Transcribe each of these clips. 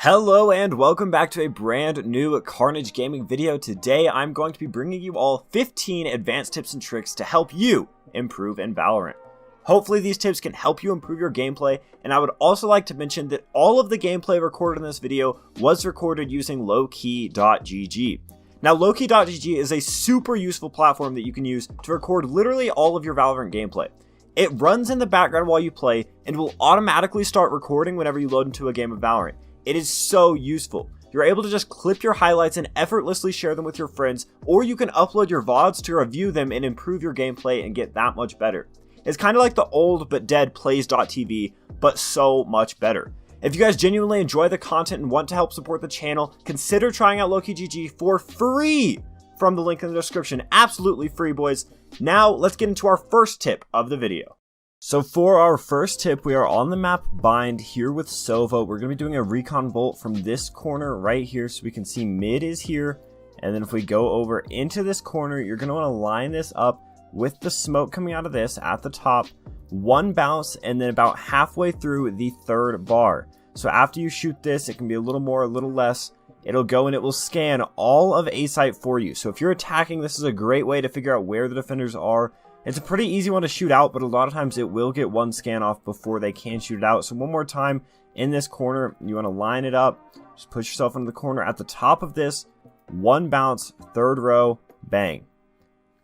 Hello and welcome back to a brand new Carnage Gaming video. Today I'm going to be bringing you all 15 advanced tips and tricks to help you improve in Valorant. Hopefully these tips can help you improve your gameplay, and I would also like to mention that all of the gameplay recorded in this video was recorded using lowkey.gg. Now lowkey.gg is a super useful platform that you can use to record literally all of your Valorant gameplay. It runs in the background while you play and will automatically start recording whenever you load into a game of Valorant. It is so useful. You're able to just clip your highlights and effortlessly share them with your friends, or you can upload your VODs to review them and improve your gameplay and get that much better. It's kind of like the old but dead plays.tv, but so much better. If you guys genuinely enjoy the content and want to help support the channel, consider trying out lowkey.gg for free from the link in the description. Absolutely free, boys. Now let's get into our first tip of the video. So for our first tip, we are on the map Bind here with Sova. We're going to be doing a recon bolt from this corner right here, so we can see mid is here. And then if we go over into this corner, you're going to want to line this up with the smoke coming out of this at the top, one bounce, and then about halfway through the third bar. So after you shoot this, it can be a little more, a little less. It'll go and it will scan all of A site for you. So if you're attacking, this is a great way to figure out where the defenders are. It's a pretty easy one to shoot out, but a lot of times it will get one scan off before they can shoot it out. So one more time in this corner, you want to line it up. Just push yourself into the corner at the top of this. One bounce, third row, bang.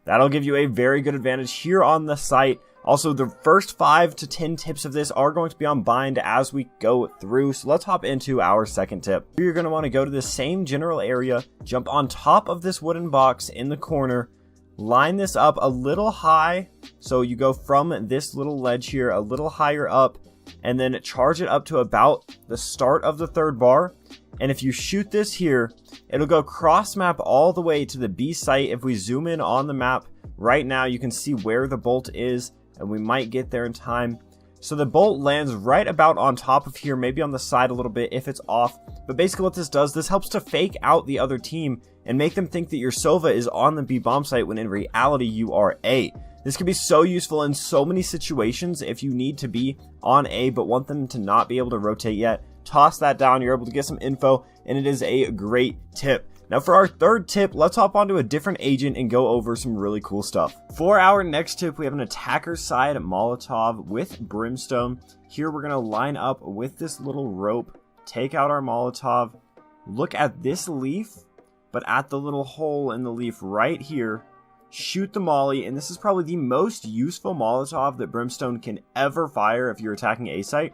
That'll give you a very good advantage here on the site. Also, the first 5 to 10 tips of this are going to be on Bind as we go through. So let's hop into our second tip. You're going to want to go to the same general area, jump on top of this wooden box in the corner, line this up a little high, so you go from this little ledge here a little higher up, and then charge it up to about the start of the third bar. And if you shoot this here, it'll go cross map all the way to the B site. If we zoom in on the map right now, you can see where the bolt is, and we might get there in time. So the bolt lands right about on top of here, maybe on the side a little bit if it's off. But basically what this does, this helps to fake out the other team and make them think that your Sova is on the B bomb site when in reality you are A. This can be so useful in so many situations if you need to be on A but want them to not be able to rotate yet. Toss that down, you're able to get some info, and it is a great tip. Now for our third tip, let's hop onto a different agent and go over some really cool stuff. For our next tip, we have an attacker side Molotov with Brimstone. Here we're going to line up with this little rope, take out our Molotov, look at this leaf, but at the little hole in the leaf right here, shoot the molly, and this is probably the most useful Molotov that Brimstone can ever fire if you're attacking A site.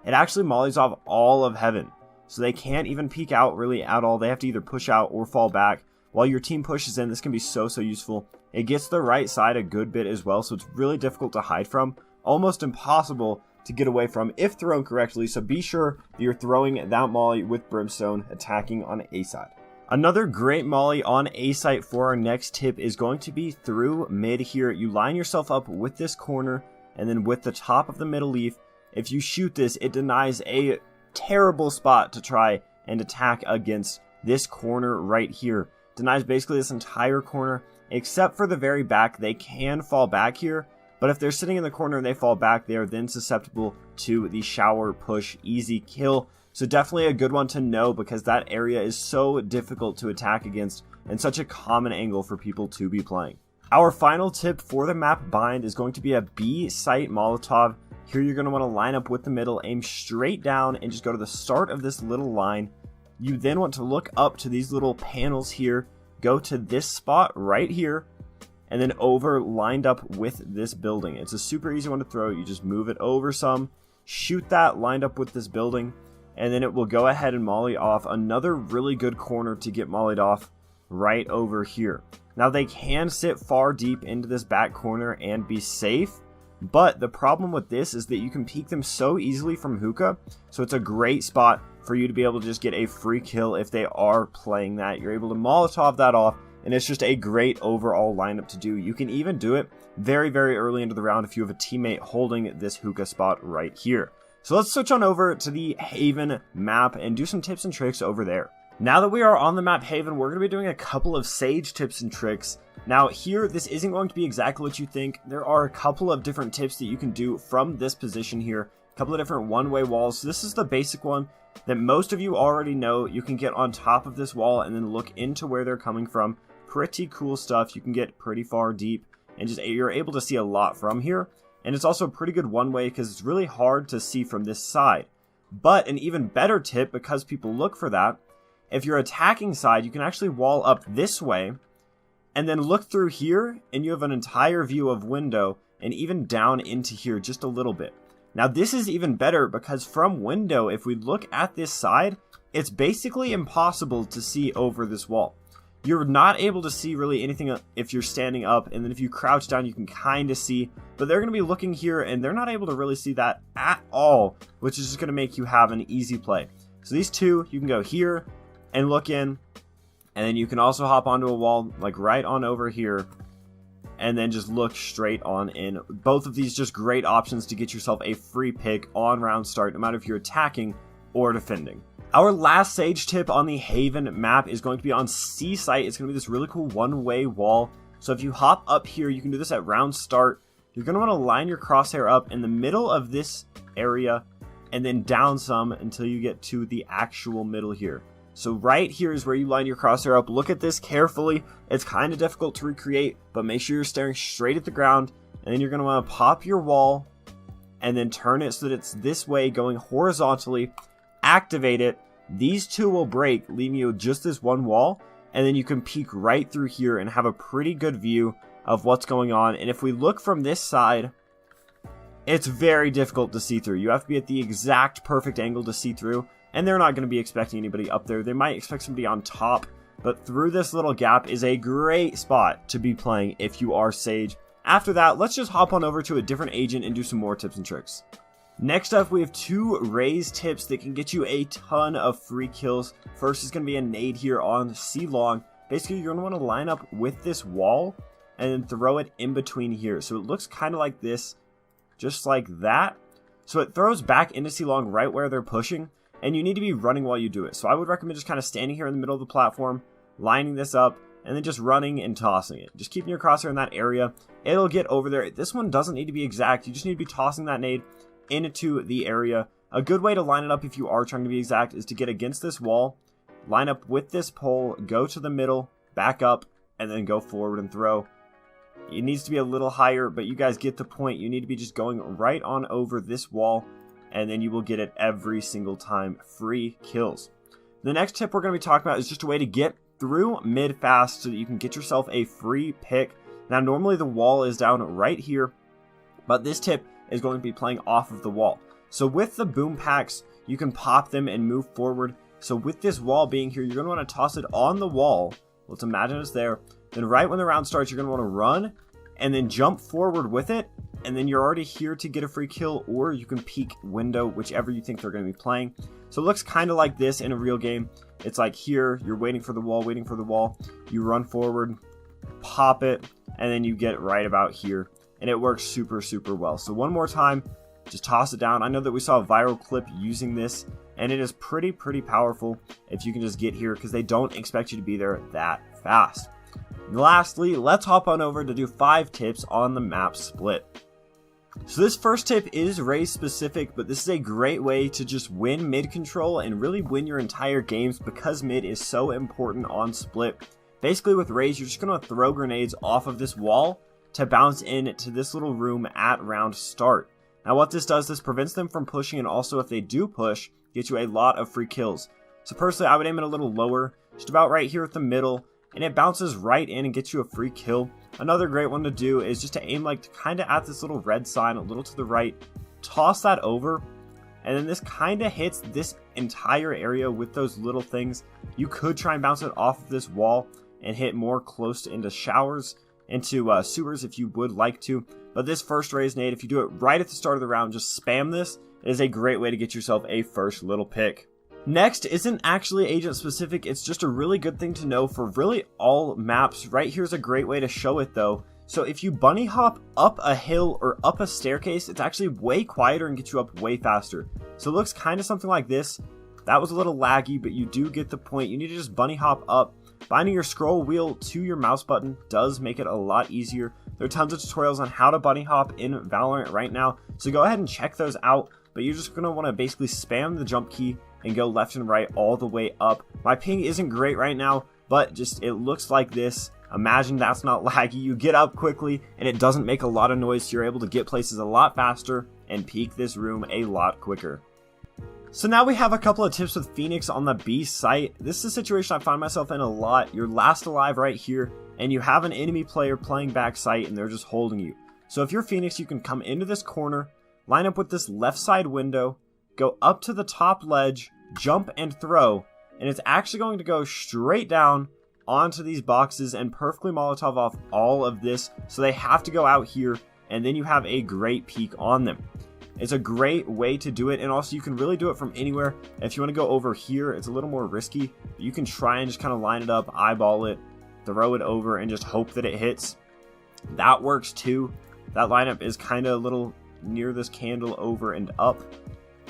It actually mollies off all of heaven. So they can't even peek out really at all. They have to either push out or fall back. While your team pushes in, this can be so useful. It gets the right side a good bit as well, so it's really difficult to hide from. Almost impossible to get away from if thrown correctly, so be sure that you're throwing that molly with Brimstone attacking on A side. Another great molly on A site for our next tip is going to be through mid here. You line yourself up with this corner, and then with the top of the middle leaf, if you shoot this, it denies a terrible spot to try and attack against this corner right here. Denies basically this entire corner except for the very back. They can fall back here, but if they're sitting in the corner and they fall back, they are then susceptible to the shower push easy kill. So definitely a good one to know because that area is so difficult to attack against and such a common angle for people to be playing. Our final tip for the map Bind is going to be a B site Molotov. Here you're going to want to line up with the middle, aim straight down, and just go to the start of this little line. You then want to look up to these little panels here, go to this spot right here, and then over lined up with this building. It's a super easy one to throw. You just move it over some, shoot that lined up with this building, and then it will go ahead and molly off. Another really good corner to get mollied off right over here. Now they can sit far deep into this back corner and be safe, but the problem with this is that you can peek them so easily from hookah, so it's a great spot for you to be able to just get a free kill if they are playing that. You're able to Molotov that off, and it's just a great overall lineup to do. You can even do it very early into the round if you have a teammate holding this hookah spot right here. So let's switch on over to the Haven map and do some tips and tricks over there. Now that we are on the map Haven, we're going to be doing a couple of Sage tips and tricks. Now here, this isn't going to be exactly what you think. There are a couple of different tips that you can do from this position here a couple of different one-way walls. So this is the basic one that most of you already know. You can get on top of this wall and then look into where they're coming from. Pretty cool stuff. You can get pretty far deep and just you're able to see a lot from here. And it's also a pretty good one-way because it's really hard to see from this side. But an even better tip, because people look for that, if you're attacking side, you can actually wall up this way and then look through here and you have an entire view of window and even down into here just a little bit. Now this is even better because from window, if we look at this side, it's basically impossible to see over this wall. You're not able to see really anything if you're standing up, and then if you crouch down you can kind of see, but they're going to be looking here and they're not able to really see that at all, which is just going to make you have an easy play. So these two, you can go here and look in, and then you can also hop onto a wall like right on over here and then just look straight on in. Both of these just great options to get yourself a free pick on round start, no matter if you're attacking or defending. Our last Sage tip on the Haven map is going to be on C site. It's going to be this really cool one-way wall. So if you hop up here, you can do this at round start. You're going to want to line your crosshair up in the middle of this area and then down some until you get to the actual middle here. So right here is where you line your crosshair up. Look at this carefully. It's kind of difficult to recreate, but make sure you're staring straight at the ground. And then you're going to want to pop your wall and then turn it so that it's this way going horizontally. Activate it. These two will break, leaving you just this one wall, and then you can peek right through here and have a pretty good view of what's going on. And if we look from this side, it's very difficult to see through. You have to be at the exact perfect angle to see through, and they're not going to be expecting anybody up there. They might expect somebody on top, but through this little gap is a great spot to be playing if you are Sage. After that, let's just hop on over to a different agent and do some more tips and tricks. Next up, we have two raise tips that can get you a ton of free kills. First is going to be a nade here on C long. Basically, you're going to want to line up with this wall and then throw it in between here. So it looks kind of like this, just like that. So it throws back into C long right where they're pushing, and you need to be running while you do it. So I would recommend just kind of standing here in the middle of the platform, lining this up, and then just running and tossing it. Just keeping your crosshair in that area. It'll get over there. This one doesn't need to be exact. You just need to be tossing that nade into the area. A good way to line it up if you are trying to be exact is to get against this wall, line up with this pole, go to the middle, back up, and then go forward and throw. It needs to be a little higher, but you guys get the point. You need to be just going right on over this wall, and then you will get it every single time. Free kills. The next tip we're going to be talking about is just a way to get through mid fast so that you can get yourself a free pick. Now normally the wall is down right here, but this tip is going to be playing off of the wall. So with the boom packs, you can pop them and move forward. So with this wall being here, you're going to want to toss it on the wall. Let's imagine it's there. Then right when the round starts, you're going to want to run and then jump forward with it. And then you're already here to get a free kill, or you can peek window, whichever you think they're going to be playing. So it looks kind of like this in a real game. It's like here, you're waiting for the wall. You run forward, pop it, and then you get right about here. And it works super, super well. So one more time, just toss it down. I know that we saw a viral clip using this, and it is pretty powerful if you can just get here because they don't expect you to be there that fast. And lastly, let's hop on over to do 5 tips on the map split. So this first tip is raise specific, but this is a great way to just win mid control and really win your entire games because mid is so important on split. Basically with raise, you're just going to throw grenades off of this wall to bounce in to this little room at round start. Now what this does, this prevents them from pushing, and also if they do push, gets you a lot of free kills. So personally, I would aim it a little lower, just about right here at the middle, and it bounces right in and gets you a free kill. Another great one to do is just to aim like kind of at this little red sign a little to the right, toss that over, and then this kind of hits this entire area with those little things. You could try and bounce it off of this wall and hit more close to into showers, into sewers if you would like to. But this first raise nade, if you do it right at the start of the round, just spam this. It is a great way to get yourself a first little pick. Next isn't actually agent specific, it's just a really good thing to know for really all maps. Right here's a great way to show it though. So if you bunny hop up a hill or up a staircase, it's actually way quieter and gets you up way faster. So it looks kind of something like this. That was a little laggy, but you do get the point. You need to just bunny hop up. Binding your scroll wheel to your mouse button does make it a lot easier. There are tons of tutorials on how to bunny hop in Valorant right now, so go ahead and check those out. but you're just going to want to basically spam the jump key and go left and right all the way up. My ping isn't great right now, but just it looks like this. Imagine that's not laggy. You get up quickly and it doesn't make a lot of noise, so you're able to get places a lot faster and peek this room a lot quicker. So now we have a couple of tips with Phoenix on the B site. This is a situation I find myself in a lot. You're last alive right here, and you have an enemy player playing back site, and they're just holding you. So if you're Phoenix, you can come into this corner, line up with this left side window, go up to the top ledge, jump and throw, and it's actually going to go straight down onto these boxes and perfectly Molotov off all of this. So they have to go out here, and then you have a great peek on them. It's a great way to do it, and also you can really do it from anywhere. If you want to go over here, it's a little more risky, but you can try and just kind of line it up, eyeball it, throw it over, and just hope that it hits. That works too. That lineup is kind of a little near this candle over and up,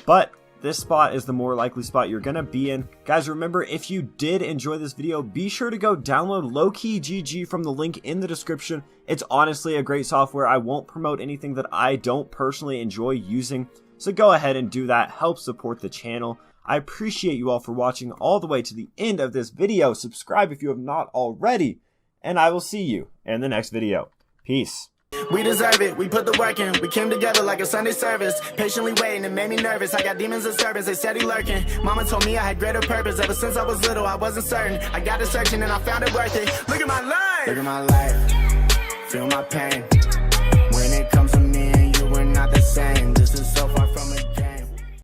but this spot is the more likely spot you're going to be in. Guys, remember, if you did enjoy this video, be sure to go download Lowkey GG from the link in the description. It's honestly a great software. I won't promote anything that I don't personally enjoy using, so go ahead and do that. Help support the channel. I appreciate you all for watching all the way to the end of this video. Subscribe if you have not already, and I will see you in the next video. Peace. We deserve it, we put the work in. We came together like a Sunday service. Patiently waiting, it made me nervous. I got demons in service, they steady lurking. Mama told me I had greater purpose. Ever since I was little, I wasn't certain. I got to searching and I found it worth it. Look at my life, look at my life. Feel my pain. When it comes to me and you, we're not the same. This is so far.